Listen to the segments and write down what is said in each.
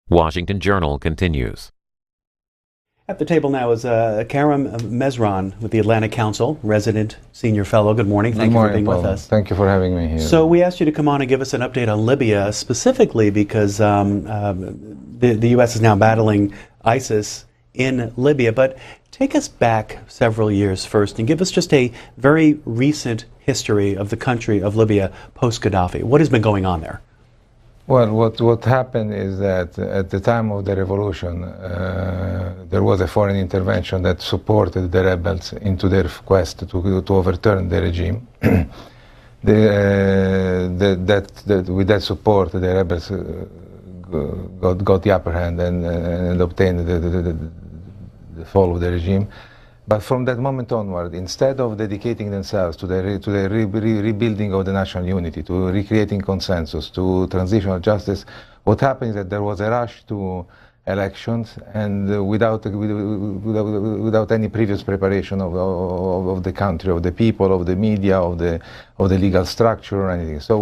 Washington Journal continues. At the table now is Karim Mezran with the Atlantic Council, resident senior fellow. Good morning. Thank you for being with us. Thank you for having me here. So we asked you to come on and give us an update on Libya, specifically because the U.S. is now battling ISIS in Libya. But take us back several years first and give us just a very recent history of the country of Libya post-Gaddafi. What has been going on there? Well, what happened is that at the time of the revolution, there was a foreign intervention that supported the rebels into their quest to overturn the regime. With that support, the rebels got the upper hand and obtained the fall of the regime. But from that moment onward, instead of dedicating themselves to the rebuilding of the national unity, to recreating consensus, to transitional justice, what happened is that there was a rush to elections, and without any previous preparation of the country, of the people, of the media, of the legal structure or anything. So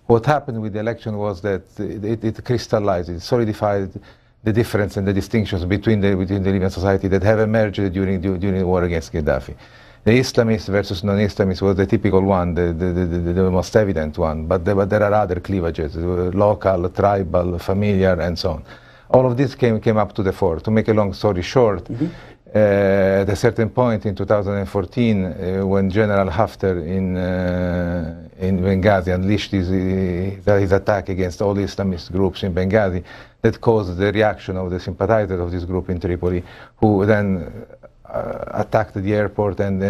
what happened with the election was that it crystallized, it solidified the difference and the distinctions between the Libyan society that have emerged during the war against Gaddafi. The Islamists versus non-Islamists was the typical one, the most evident one, but there are other cleavages, local, tribal, familiar, and so on. All of this came up to the fore. To make a long story short, at a certain point in 2014, when General Haftar in Benghazi unleashed his attack against all Islamist groups in Benghazi, that caused the reaction of the sympathizers of this group in Tripoli, who then attacked the airport and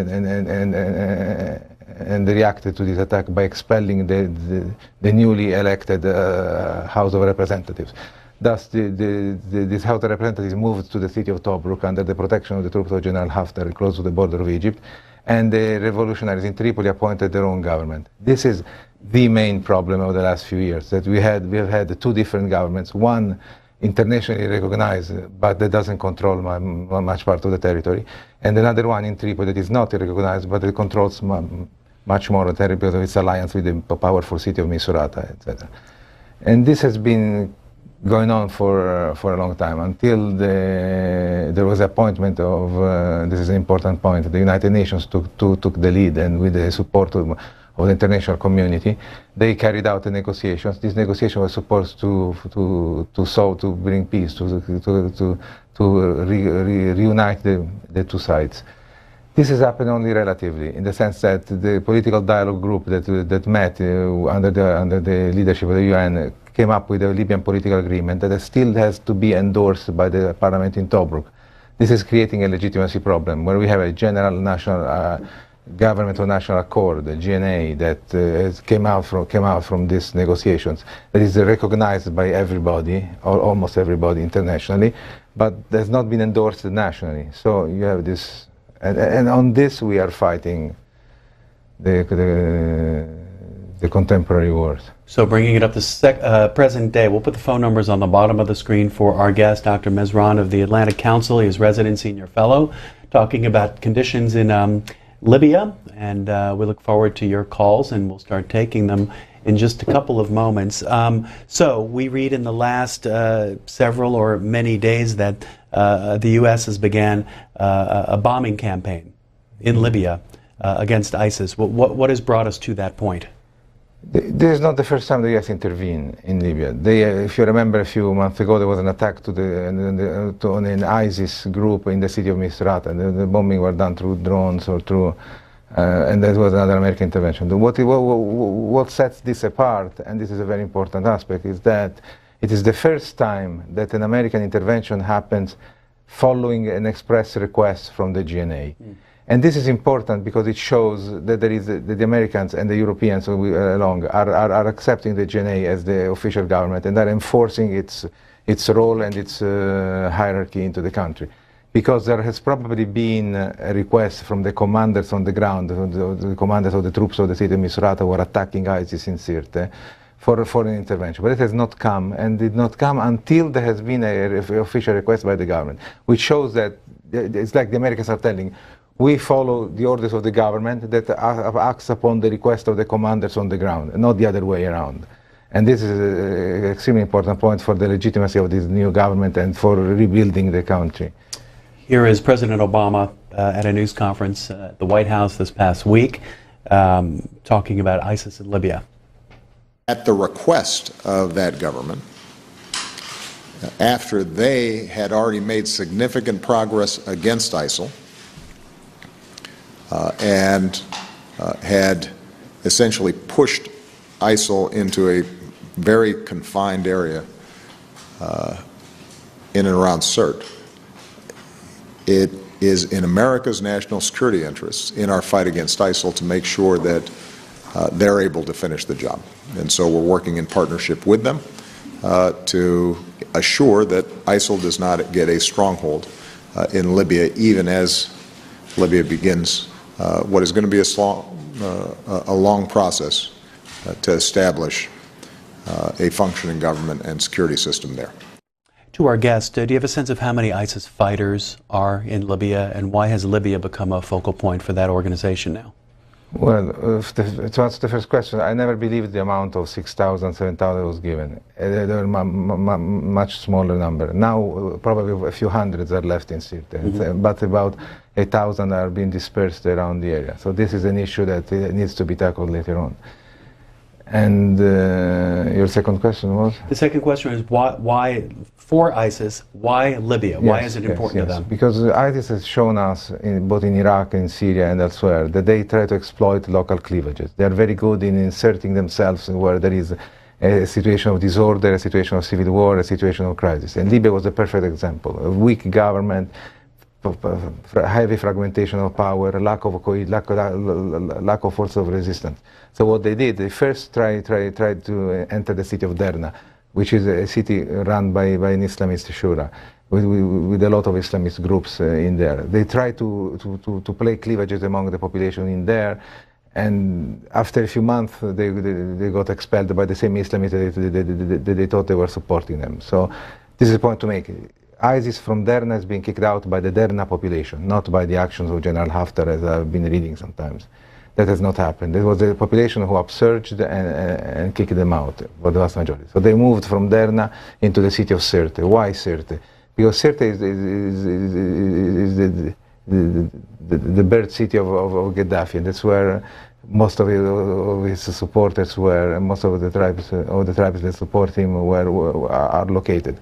reacted to this attack by expelling the newly elected House of Representatives. Thus, this House of Representatives moved to the city of Tobruk under the protection of the troops of General Haftar, close to the border of Egypt, and the revolutionaries in Tripoli appointed their own government. This is the main problem of the last few years, that we have had two different governments, one internationally recognized, but that doesn't control much part of the territory, and another one in Tripoli that is not recognized, but it controls much more of the territory because of its alliance with the powerful city of Misurata, etc. And this has been going on for a long time, until there was appointment of, this is an important point, the United Nations took the lead, and with the support of the international community, they carried out the negotiations. These negotiations were supposed to bring peace, to reunite the two sides. This has happened only relatively, in the sense that the political dialogue group that met under the leadership of the UN came up with a Libyan political agreement that still has to be endorsed by the parliament in Tobruk. This is creating a legitimacy problem, where we have a general national government of national accord, the GNA, that came out from these negotiations, that is recognized by everybody, or almost everybody internationally, but has not been endorsed nationally. So you have this, and on this we are fighting the contemporary wars. So bringing it up to present day, we'll put the phone numbers on the bottom of the screen for our guest, Dr. Mezran of the Atlantic Council. He is resident senior fellow, talking about conditions in Libya, and we look forward to your calls, and we'll start taking them in just a couple of moments. So we read in the last several or many days that the U.S. has began a bombing campaign in Libya against ISIS. What has brought us to that point? This is not the first time the U.S. intervened in Libya. If you remember, a few months ago, there was an attack on an ISIS group in the city of Misrata, and the bombing were done through drones or through, and that was another American intervention. What sets this apart, and this is a very important aspect, is that it is the first time that an American intervention happens following an express request from the GNA. And this is important because it shows that the Americans and the Europeans along are accepting the GNA as the official government, and are enforcing its role and its hierarchy into the country. Because there has probably been a request from the commanders on the ground, the commanders of the troops of the city of Misrata who are attacking ISIS in Sirte, for a foreign intervention. But it has not come, and did not come until there has been an official request by the government, which shows that it's like the Americans are telling, we follow the orders of the government that acts upon the request of the commanders on the ground, not the other way around. And this is an extremely important point for the legitimacy of this new government and for rebuilding the country. Here is President Obama at a news conference at the White House this past week, talking about ISIS in Libya. At the request of that government, after they had already made significant progress against ISIL and had essentially pushed ISIL into a very confined area in and around Sirte, it is in America's national security interests in our fight against ISIL to make sure that they're able to finish the job. And so we're working in partnership with them to assure that ISIL does not get a stronghold in Libya, even as Libya begins what is going to be a long process to establish a functioning government and security system there. To our guest, do you have a sense of how many ISIS fighters are in Libya, and why has Libya become a focal point for that organization now? Well, to answer the first question, I never believed the amount of 6,000, 7,000 was given. There were much smaller number. Now, probably a few hundreds are left in Syria, but about 1,000 are being dispersed around the area. So this is an issue that needs to be tackled later on. And your second question was? The second question is why for ISIS, why Libya? Why is it important to them? Because ISIS has shown us, both in Iraq and Syria and elsewhere, that they try to exploit local cleavages. They are very good in inserting themselves where there is a situation of disorder, a situation of civil war, a situation of crisis. And Libya was a perfect example. A weak government, heavy fragmentation of power, lack of force of resistance. So what they did, they first tried to enter the city of Derna, which is a city run by an Islamist shura, with a lot of Islamist groups in there. They tried to play cleavages among the population in there, and after a few months they got expelled by the same Islamists that they thought they were supporting them. So this is a point to make. ISIS from Derna has been kicked out by the Derna population, not by the actions of General Haftar, as I've been reading sometimes. That has not happened. It was the population who upsurged and kicked them out, for the vast majority. So they moved from Derna into the city of Sirte. Why Sirte? Because Sirte is the birth city of Gaddafi, and that's where most of his supporters were, and most of the tribes that support him are located.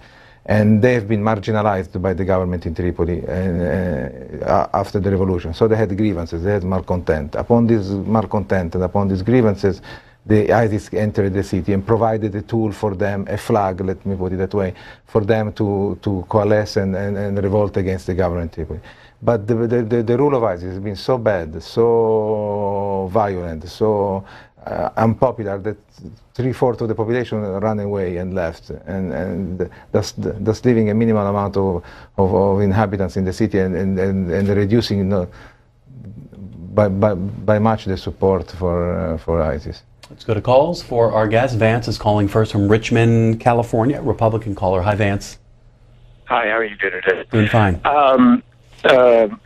And they have been marginalized by the government in Tripoli after the revolution. So they had grievances, they had malcontent. Upon this malcontent and upon these grievances, the ISIS entered the city and provided a tool for them, a flag, let me put it that way, for them to coalesce and revolt against the government in Tripoli. But the rule of ISIS has been so bad, so violent, so unpopular that 3/4 of the population ran away and left, and thus leaving a minimal amount of inhabitants in the city and reducing by much the support for ISIS. Let's go to calls for our guest. Vance is calling first from Richmond, California. Republican caller. Hi, Vance. Hi, how are you doing today? Doing fine.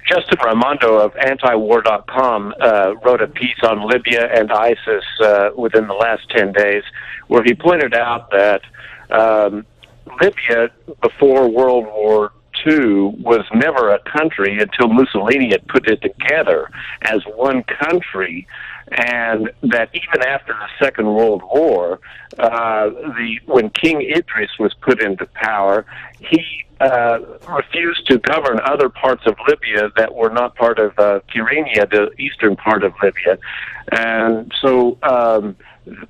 Justin Raimondo of antiwar.com wrote a piece on Libya and ISIS within the last 10 days, where he pointed out that Libya, before World War II, was never a country until Mussolini had put it together as one country, and that even after the Second World War, when King Idris was put into power, he refused to govern other parts of Libya that were not part of Kyrenia, the eastern part of Libya. And so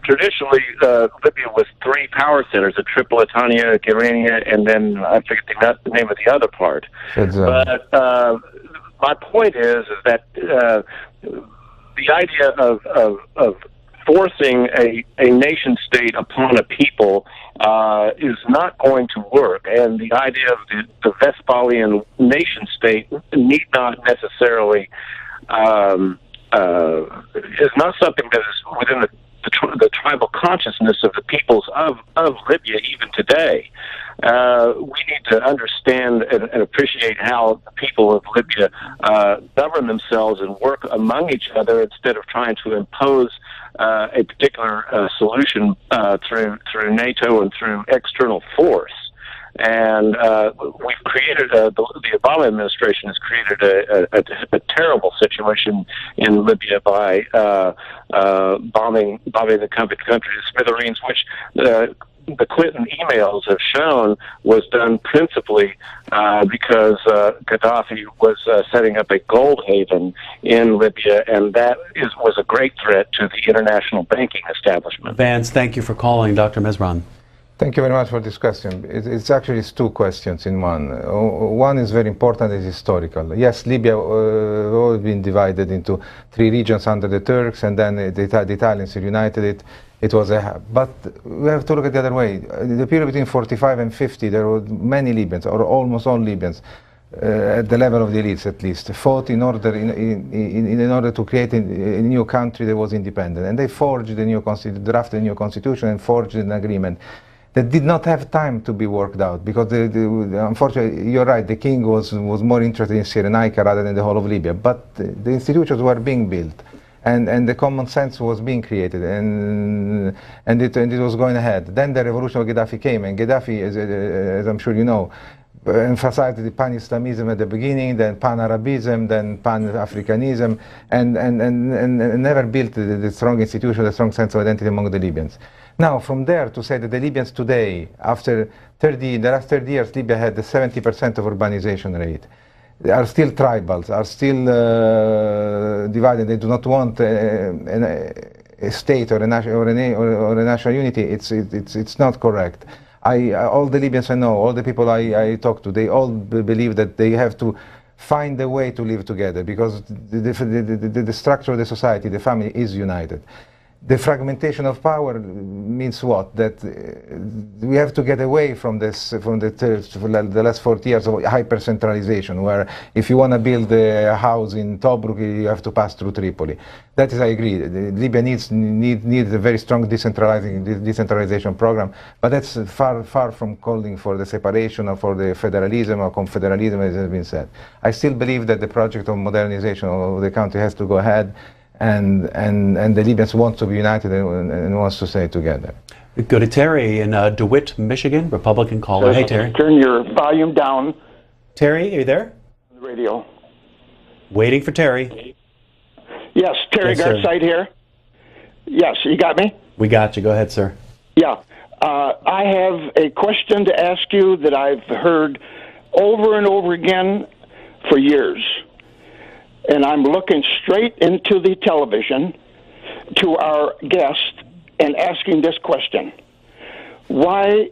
traditionally, Libya was three power centers, Tripolitania, Kyrenia, and then I forget the name of the other part. But my point is that the idea of forcing a nation state upon a people is not going to work, and the idea of the Westphalian nation state need not necessarily is not something that is within the the tribal consciousness of the peoples of Libya even today. We need to understand and appreciate how the people of Libya govern themselves and work among each other instead of trying to impose a particular solution through NATO and through external force. And we've created, the Obama administration has created a terrible situation in Libya by bombing the country to smithereens, which the Clinton emails have shown was done principally because Gaddafi was setting up a gold haven in Libya, and that was a great threat to the international banking establishment. Vance, thank you for calling. Dr. Mezran. Thank you very much for this question. It's actually two questions in one. One is very important, it's historical. Yes, Libya always been divided into three regions under the Turks, and then the Italians united it. It was but we have to look at the other way. In the period between 45 and 50, there were many Libyans, or almost all Libyans, at the level of the elites at least, fought in order to create a new country that was independent. And they forged the new drafted a new constitution and forged an agreement that did not have time to be worked out, because unfortunately, you're right, the king was more interested in Cyrenaica rather than the whole of Libya. But the institutions were being built, and the common sense was being created, and it was going ahead. Then the revolution of Gaddafi came, and Gaddafi, as I'm sure you know, emphasized the pan-Islamism at the beginning, then pan-Arabism, then pan-Africanism, and never built the strong institution, the strong sense of identity among the Libyans. Now, from there to say that the Libyans today, after the last 30 years, Libya had the 70% of urbanization rate. They are still tribals, are still divided. They do not want a state or a national unity. It's not correct. All the Libyans I know, all the people I talk to, they all believe that they have to find a way to live together, because the structure of the society, the family, is united. The fragmentation of power means what? That we have to get away from this, from the last 40 years of hyper-centralization, where if you want to build a house in Tobruk, you have to pass through Tripoli. That is, I agree. Libya needs a very strong decentralization program, but that's far from calling for the separation or for the federalism or confederalism, as has been said. I still believe that the project of modernization of the country has to go ahead, and the Libyans want to be united and wants to stay together. We go to Terry in DeWitt, Michigan, Republican caller. Hey, Terry. Turn your volume down. Terry, are you there? On the radio. Waiting for Terry. Yes, Terry Garside here. Yes, you got me? We got you. Go ahead, sir. Yeah. I have a question to ask you that I've heard over and over again for years. And I'm looking straight into the television to our guest and asking this question. Why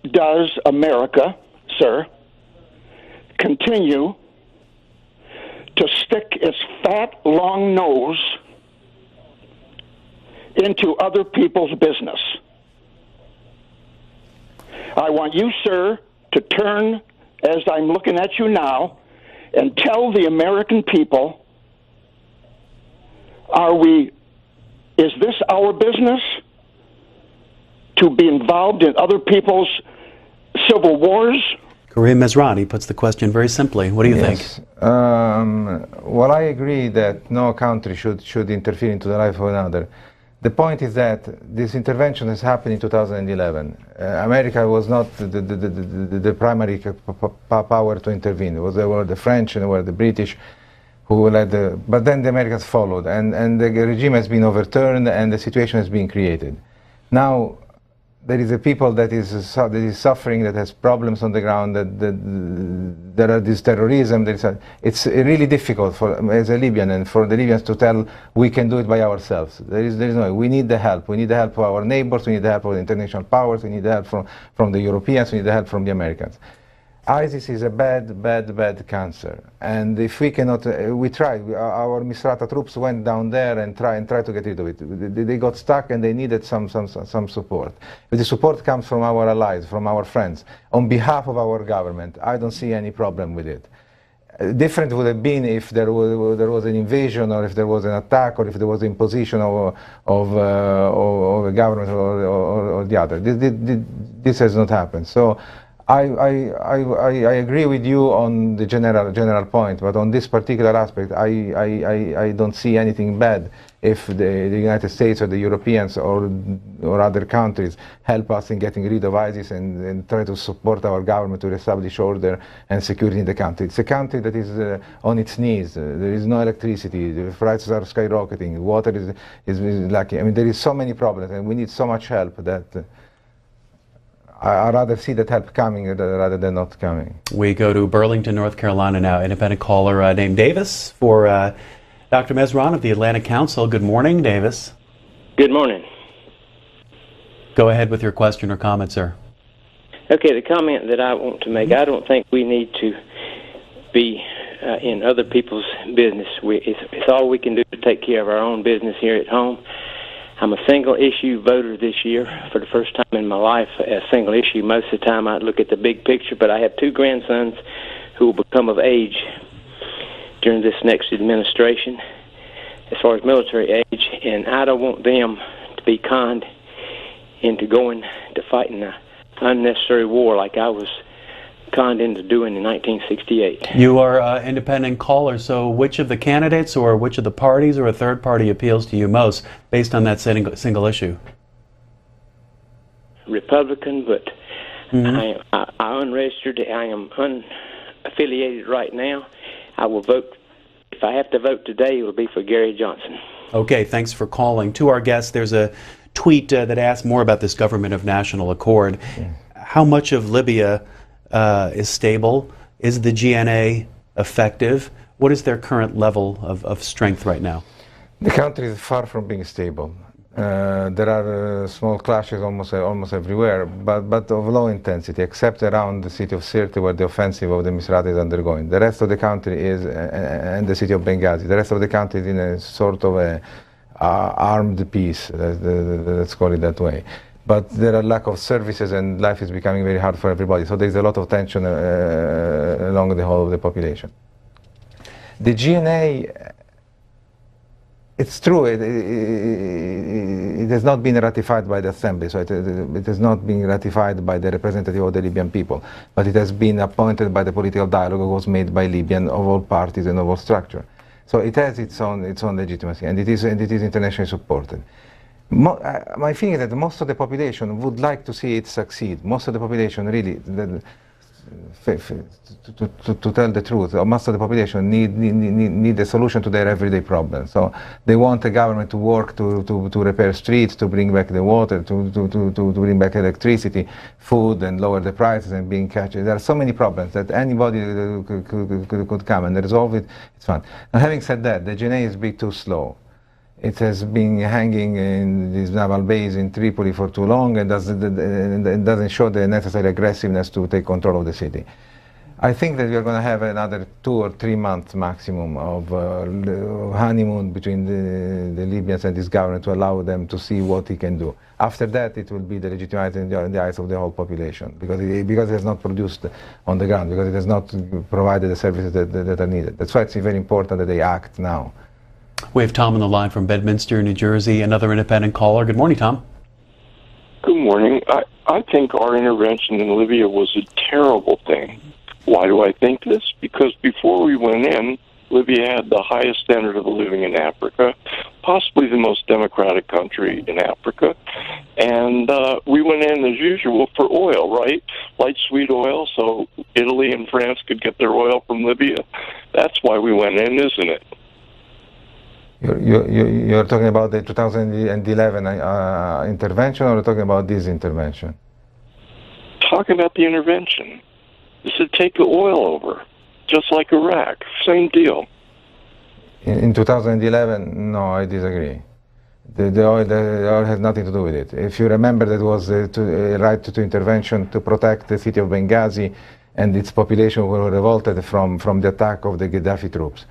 does America, sir, continue to stick its fat, long nose into other people's business? I want you, sir, to turn, as I'm looking at you now, and tell the American people, is this our business to be involved in other people's civil wars? Karim Mezran, he puts the question very simply. What do you think? Well, I agree that no country should interfere into the life of another. The point is that this intervention has happened in 2011. America was not the primary power to intervene. There were the French and there were the British who led but then the Americans followed, and the regime has been overturned and the situation has been created. Now, there is a people that is suffering, that has problems on the ground, that there are this terrorism. It's really difficult as a Libyan and for the Libyans to tell we can do it by ourselves. There is no way. We need the help. We need the help of our neighbors. We need the help of the international powers. We need the help from the Europeans. We need the help from the Americans. ISIS is a bad cancer, and if we cannot, we tried. Our Misrata troops went down there and tried to get rid of it. They got stuck, and they needed some support. But the support comes from our allies, from our friends. On behalf of our government, I don't see any problem with it. Different would have been if there was an invasion, or if there was an attack, or if there was imposition of a government or the other. This has not happened. So I agree with you on the general point, but on this particular aspect, I don't see anything bad if the United States or the Europeans or other countries help us in getting rid of ISIS and try to support our government to establish order and security in the country. It's a country that is on its knees. There is no electricity. The prices are skyrocketing. Water is lacking. I mean, there is so many problems, and we need so much help that I'd rather see that help coming rather than not coming. We go to Burlington, North Carolina now. Independent caller named Davis for Dr. Mezran of the Atlantic Council. Good morning, Davis. Good morning. Go ahead with your question or comment, sir. Okay, the comment that I want to make, I don't think we need to be in other people's business. It's all we can do to take care of our own business here at home. I'm a single-issue voter this year for the first time in my life. A single issue, most of the time I look at the big picture, but I have two grandsons who will become of age during this next administration as far as military age, and I don't want them to be conned into going to fighting an unnecessary war like I was conned into doing in 1968. You are an independent caller, so which of the candidates or which of the parties or a third party appeals to you most based on that single issue? Republican, but I'm unregistered. I am unaffiliated right now. I will vote. If I have to vote today, it will be for Gary Johnson. Okay, thanks for calling. To our guest, there's a tweet that asks more about this government of national accord. How much of Libya is stable? Is the GNA effective? What is their current level of strength right now? The country is far from being stable. There are small clashes almost everywhere, but of low intensity, except around the city of Sirte, where the offensive of the Misrata is undergoing. The rest of the country is, and the city of Benghazi, the rest of the country is in a sort of a armed peace, let's call it that way. But there are lack of services, and life is becoming very hard for everybody. So there's a lot of tension along the whole of the population. The GNA, it's true, it has not been ratified by the Assembly, so it has not been ratified by the representative of the Libyan people, but it has been appointed by the political dialogue that was made by Libyan of all parties and of all structure. So it has its own legitimacy, and it is internationally supported. My feeling is that most of the population would like to see it succeed. Most of the population really, to tell the truth, most of the population need a solution to their everyday problems. So they want the government to work to repair streets, to bring back the water, to bring back electricity, food, and lower the prices and being catched. There are so many problems that anybody could come and resolve it. It's fun. Now, having said that, the GNA is a bit too slow. It has been hanging in this naval base in Tripoli for too long and doesn't show the necessary aggressiveness to take control of the city. I think that we are going to have another 2 or 3 months maximum of honeymoon between the Libyans and this government to allow them to see what he can do. After that, it will be delegitimized in the eyes of the whole population because it has not produced on the ground, because it has not provided the services that are needed. That's why it's very important that they act now. We have Tom on the line from Bedminster, New Jersey, another independent caller. Good morning, Tom. Good morning. I think our intervention in Libya was a terrible thing. Why do I think this? Because before we went in, Libya had the highest standard of living in Africa, possibly the most democratic country in Africa. And we went in, as usual, for oil, right? Light sweet oil, so Italy and France could get their oil from Libya. That's why we went in, isn't it? You're talking about the 2011 intervention, or talking about this intervention? Talking about the intervention. This is take the oil over, just like Iraq. Same deal. In 2011, no, I disagree. The oil has nothing to do with it. If you remember, that was a right to intervention to protect the city of Benghazi and its population were revolted from the attack of the Gaddafi troops.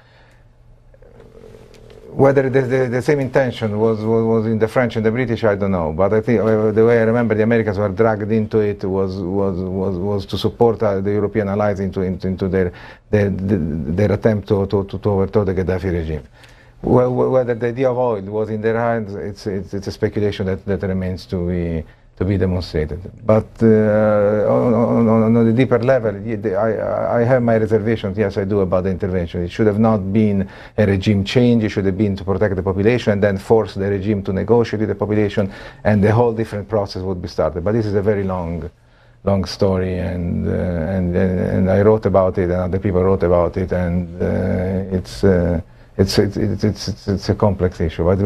Whether the same intention was in the French and the British, I don't know. But I think the way I remember, the Americans were dragged into it was to support the European allies into their attempt to overthrow the Gaddafi regime. Whether the idea of oil was in their hands, it's a speculation that remains to be demonstrated. But on the deeper level, I have my reservations, yes I do, about the intervention. It should have not been a regime change, it should have been to protect the population and then force the regime to negotiate with the population, and the whole different process would be started. But this is a very long story, and I wrote about it, and other people wrote about it, and it's a complex issue, but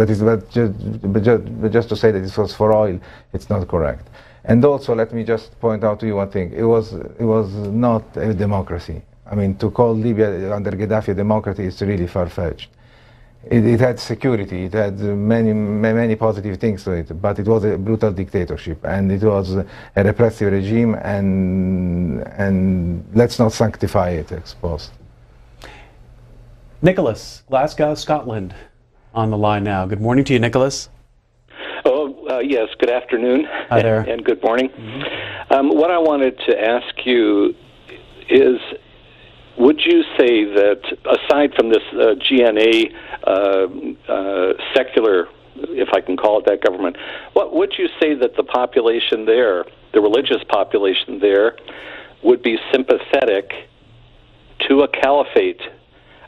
just to say that it was for oil, it's not correct. And also, let me just point out to you one thing: it was not a democracy. I mean, to call Libya under Gaddafi a democracy is really far-fetched. It had security, it had many positive things to it, but it was a brutal dictatorship, and it was a repressive regime, and let's not sanctify it ex post. Nicholas, Glasgow, Scotland, on the line now. Good morning to you, Nicholas. Yes, good afternoon. Hi there. And good morning. Mm-hmm. What I wanted to ask you is, would you say that, aside from this GNA secular, if I can call it that, government, what would you say that the population there, the religious population there, would be sympathetic to a caliphate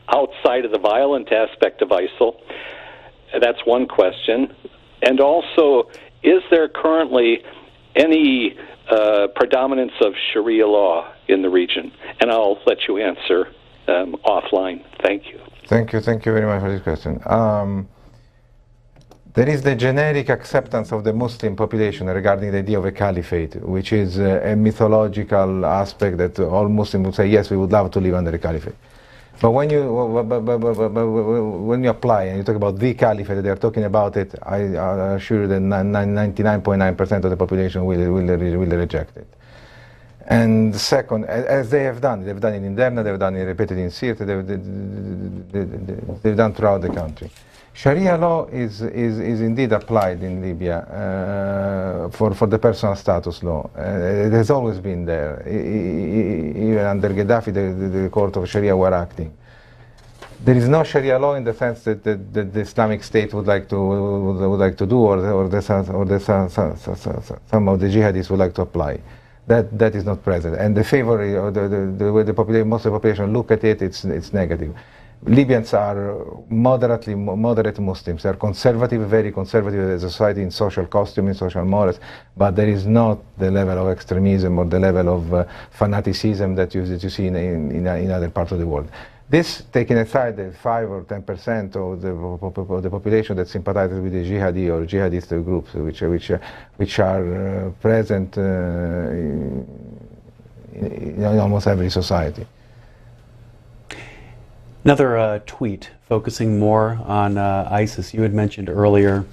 outside of the violent aspect of ISIL? That's one question. And also, is there currently any predominance of Sharia law in the region? And I'll let you answer offline. Thank you. Thank you very much for this question. There is the generic acceptance of the Muslim population regarding the idea of a caliphate, which is a mythological aspect that all Muslims would say, yes, we would love to live under a caliphate. But when you apply and you talk about the caliphate, they are talking about it, I assure you that 99.9% of the population will reject it. And second, as they have done, they've done it in Derna, they've done it repeatedly in Syria, they've done throughout the country. Sharia law is indeed applied in Libya for the personal status law. It has always been there. Even under Gaddafi, the court of Sharia were acting. There is no Sharia law in the sense that the Islamic State would like to do, or some of the jihadists would like to apply. That is not present. And the favor, or the way the population, most of the population look at it, it's negative. Libyans are moderate Muslims. They are conservative, very conservative as a society in social costume, in social morals, but there is not the level of extremism or the level of fanaticism that you see in other parts of the world. This, taking aside the 5 or 10% of the population that sympathizes with the jihadi or jihadist groups, which are present in almost every society. Another tweet focusing more on ISIS. You had mentioned earlier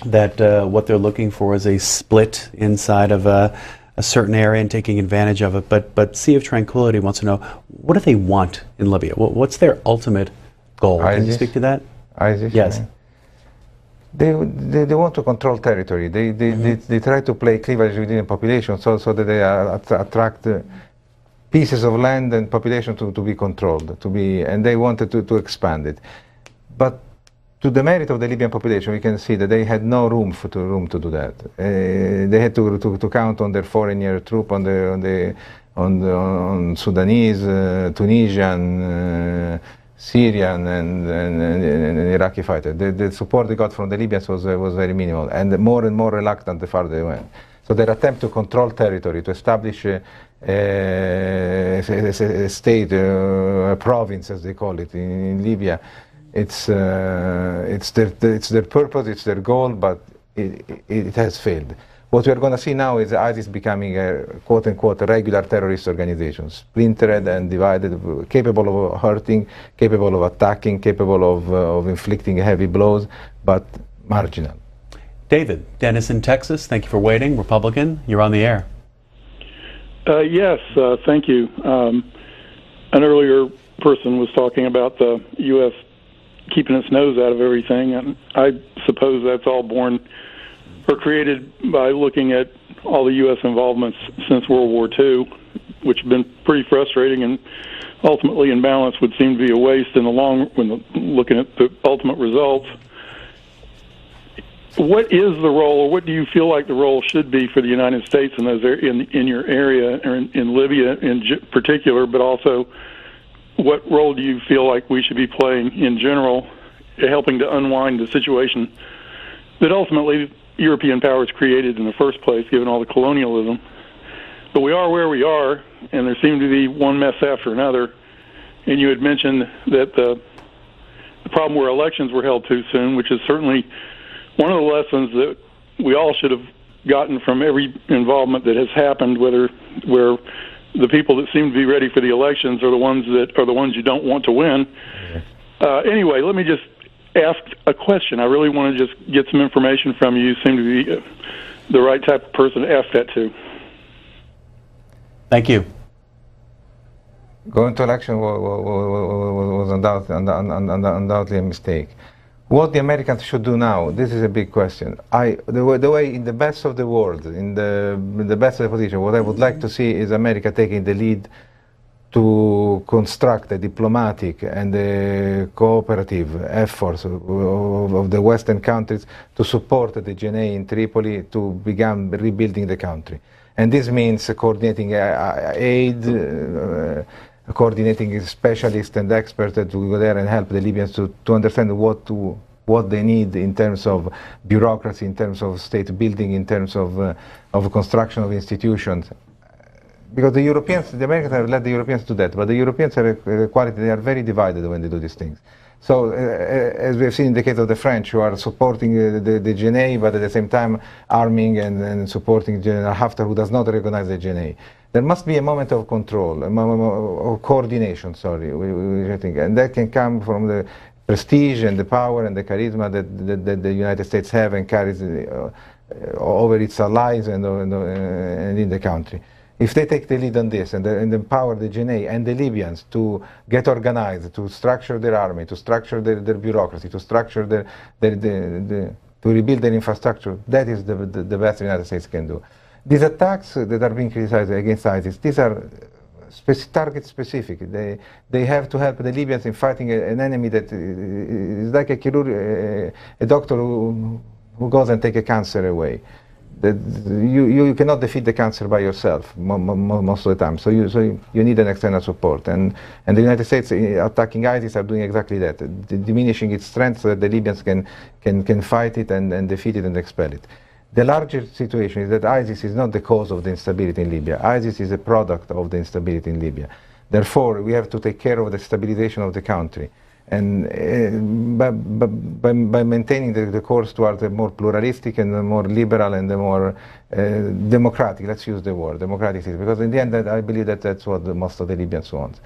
that what they're looking for is a split inside of a certain area and taking advantage of it. But Sea of Tranquility wants to know, what do they want in Libya? What's their ultimate goal? ISIS? Can you speak to that? ISIS? Yes. They want to control territory. They try to play cleavage within the population so that they attract pieces of land and population to be controlled, and they wanted to expand it. But to the merit of the Libyan population, we can see that they had no room to do that. They had to count on their foreign troop, on Sudanese, Tunisian, Syrian, and Iraqi fighters. The support they got from the Libyans was very minimal, and more reluctant the farther they went. So their attempt to control territory, to establish a state, a province, as they call it, in Libya, it's their purpose, it's their goal, but it has failed. What we are going to see now is ISIS becoming a quote-unquote regular terrorist organization, splintered and divided, capable of hurting, capable of attacking, capable of inflicting heavy blows, but marginal. David, Dennis in Texas, thank you for waiting. Republican, you're on the air. Yes, thank you. An earlier person was talking about the U.S. keeping its nose out of everything. And I suppose that's all born or created by looking at all the U.S. involvements since World War II, which have been pretty frustrating and ultimately in balance would seem to be a waste in the long when looking at the ultimate results. What is the role, or what do you feel like the role should be for the United States in those in your area, or in Libya in particular, but also what role do you feel like we should be playing in general, helping to unwind the situation that ultimately European powers created in the first place, given all the colonialism? But we are where we are, and there seemed to be one mess after another. And you had mentioned that the problem where elections were held too soon, which is certainly one of the lessons that we all should have gotten from every involvement that has happened, where the people that seem to be ready for the elections are the ones you don't want to win. Anyway, let me just ask a question. I really want to just get some information from you. You seem to be the right type of person to ask that to. Thank you. Going to election was undoubtedly a mistake. What the Americans should do now, this is a big question. The way in the best of the world, in the best of the position, what I would like to see is America taking the lead to construct a diplomatic and a cooperative efforts of the Western countries to support the GNA in Tripoli to begin rebuilding the country. And this means coordinating aid, coordinating specialists and experts that will go there and help the Libyans to understand what they need in terms of bureaucracy, in terms of state building, in terms of construction of institutions. Because the Americans have let the Europeans do that, but the Europeans have a quality, they are very divided when they do these things. So, as we have seen in the case of the French, who are supporting the GNA, but at the same time arming and supporting General Haftar, who does not recognize the GNA. There must be a moment of control, a moment of coordination, and that can come from the prestige and the power and the charisma that the United States have and carries over its allies and in the country. If they take the lead on this and empower the GNA and the Libyans to get organized, to structure their army, to structure their bureaucracy, to structure to rebuild their infrastructure, that is the best the United States can do. These attacks that are being criticized against ISIS, these are target specific. They have to help the Libyans in fighting an enemy that is like a doctor who goes and takes a cancer away. You cannot defeat the cancer by yourself most of the time. So you need an external support. And the United States attacking ISIS are doing exactly that, diminishing its strength so that the Libyans can fight it and defeat it and expel it. The larger situation is that ISIS is not the cause of the instability in Libya. ISIS is a product of the instability in Libya. Therefore, we have to take care of the stabilization of the country. And by maintaining the course towards a more pluralistic and a more liberal and a more democratic, let's use the word, democratic system, because in the end I believe that's what most of the Libyans want.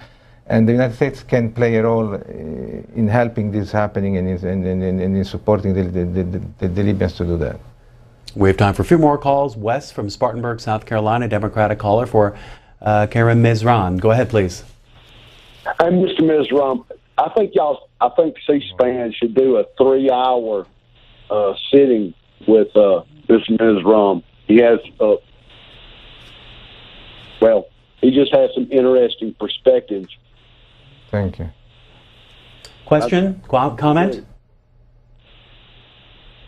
And the United States can play a role in helping this happening and in supporting the Libyans to do that. We have time for a few more calls. Wes from Spartanburg, South Carolina, Democratic caller for Karim Mezran. Go ahead, please. Hey, Mr. Mezran, I think C-SPAN should do a 3-hour sitting with Mr. Mezran. He has, he just has some interesting perspectives. Thank you. Question? Comment?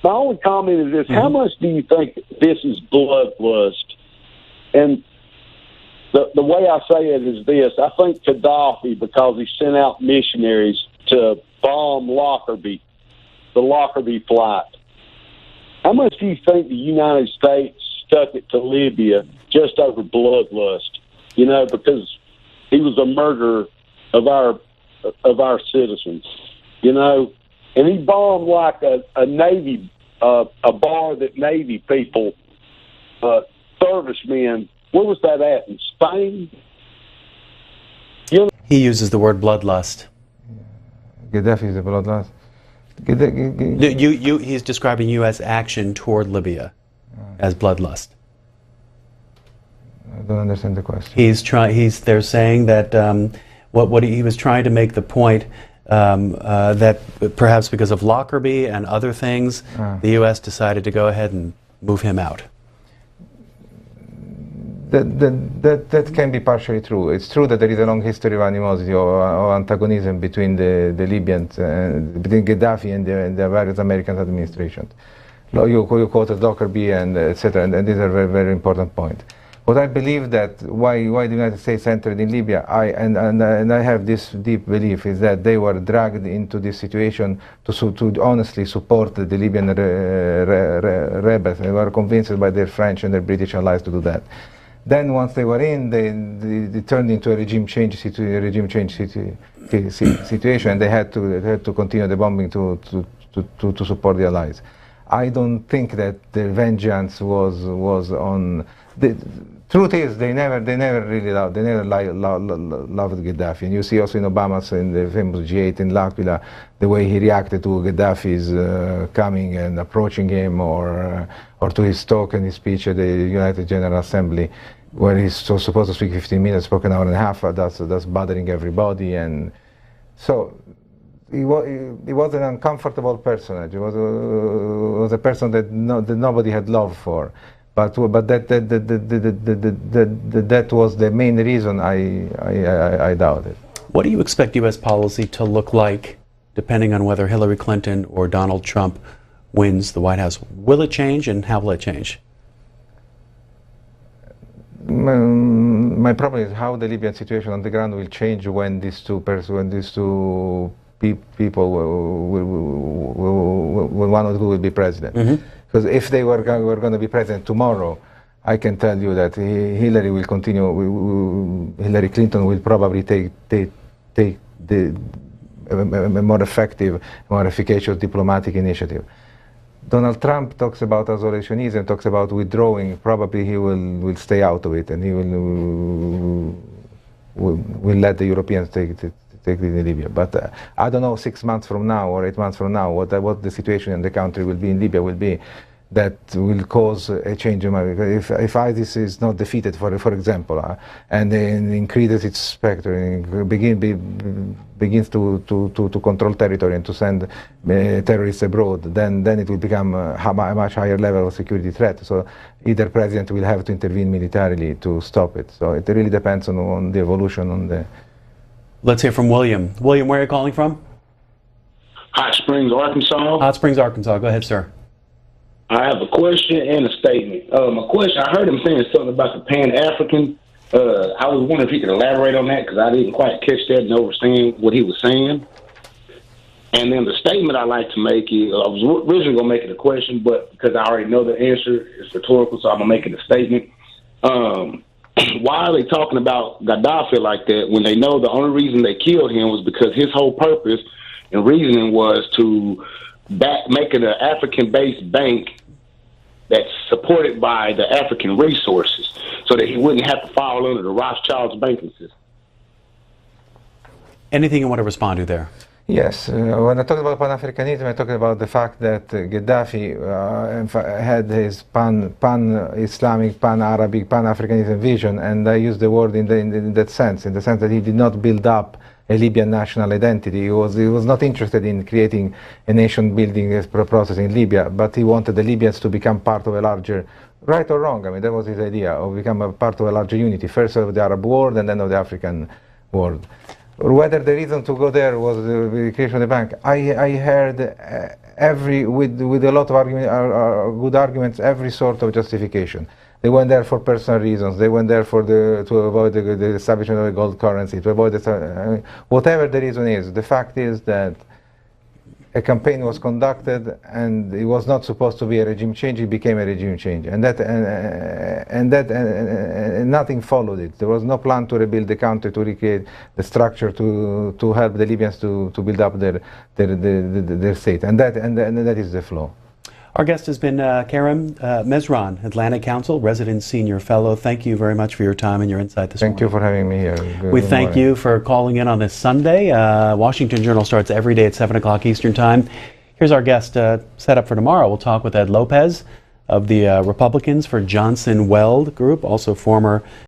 My only comment is this: how much do you think this is bloodlust? And the way I say it is this: I think Gaddafi, because he sent out missionaries to bomb Lockerbie, the Lockerbie flight. How much do you think the United States stuck it to Libya just over bloodlust? You know, because he was a murderer of our citizens. You know. And he bombed like a Navy, a bar that Navy people, servicemen. Where was that at? In Spain? You know? He uses the word bloodlust. Gaddafi is a bloodlust. He's describing U.S. action toward Libya as bloodlust. I don't understand the question. They're saying that what he was trying to make the point that perhaps because of Lockerbie and other things, the U.S. decided to go ahead and move him out? That can be partially true. It's true that there is a long history of animosity or antagonism between the Libyans, between Gaddafi and the various American administrations. You quoted Lockerbie and etc., and these are very, very important points. What I believe that why the United States entered in Libya, and I have this deep belief, is that they were dragged into this situation to honestly support the Libyan rebels. They were convinced by their French and their British allies to do that. Then once they were in, they turned into a regime change situation, and they had to continue the bombing to support the allies. I don't think that the vengeance was on. The truth is, they never really loved Gaddafi, and you see also in the famous G8 in L'Aquila, the way he reacted to Gaddafi's coming and approaching him, or to his talk and his speech at the United General Assembly, where he's supposed to speak 15 minutes, spoke an hour and a half. That's bothering everybody, and so. He was an uncomfortable personage. He was a person that nobody had love for, but that was the main reason I doubt it. What do you expect U.S. policy to look like, depending on whether Hillary Clinton or Donald Trump wins the White House? Will it change, and how will it change? My problem is how the Libyan situation on the ground will change when these two people one or two will be president. Because if they were going to be president tomorrow, I can tell you that Hillary will continue. Hillary Clinton will probably take the more effective, more efficacious diplomatic initiative. Donald Trump talks about isolationism, talks about withdrawing. Probably he will stay out of it, and he will let the Europeans take in Libya. But I don't know 6 months from now or 8 months from now what the situation in the country will be, in Libya will be, that will cause a change in if ISIS is not defeated, for example, and then increases its specter, begins to control territory and to send terrorists abroad, then it will become a much higher level of security threat. So either president will have to intervene militarily to stop it. So it really depends on the evolution on the. Let's hear from William. William, where are you calling from? Hot Springs, Arkansas. Hot Springs, Arkansas. Go ahead, sir. I have a question and a statement. My question, I heard him saying something about the Pan-African. I was wondering if he could elaborate on that, because I didn't quite catch that and understand what he was saying. And then the statement I like to make is, I was originally going to make it a question, but because I already know the answer, it's rhetorical, so I'm going to make it a statement. Why are they talking about Gaddafi like that when they know the only reason they killed him was because his whole purpose and reasoning was to make it an African-based bank that's supported by the African resources so that he wouldn't have to fall under the Rothschild's banking system? Anything you want to respond to there? Yes, when I talk about Pan-Africanism, I talk about the fact that Gaddafi had his pan-Islamic, pan-Arabic, pan-Africanism vision, and I use the word in that sense, in the sense that he did not build up a Libyan national identity. He was not interested in creating a nation-building process in Libya, but he wanted the Libyans to become part of a larger, right or wrong, I mean, that was his idea, of become a part of a larger unity, first of the Arab world and then of the African world. Whether the reason to go there was the creation of the bank, I heard with a lot of good arguments, every sort of justification. They went there for personal reasons. They went there to avoid the establishment of a gold currency, to avoid whatever the reason is. The fact is that a campaign was conducted, and it was not supposed to be a regime change. It became a regime change, and nothing followed it. There was no plan to rebuild the country, to recreate the structure, to help the Libyans to build up their state, and that is the flaw. Our guest has been Karim Mezran, Atlantic Council, Resident Senior Fellow. Thank you very much for your time and your insight this morning. Thank you for having me here. We thank you for calling in on this Sunday. Washington Journal starts every day at 7 o'clock Eastern Time. Here's our guest set up for tomorrow. We'll talk with Ed Lopez of the Republicans for Johnson Weld Group, also former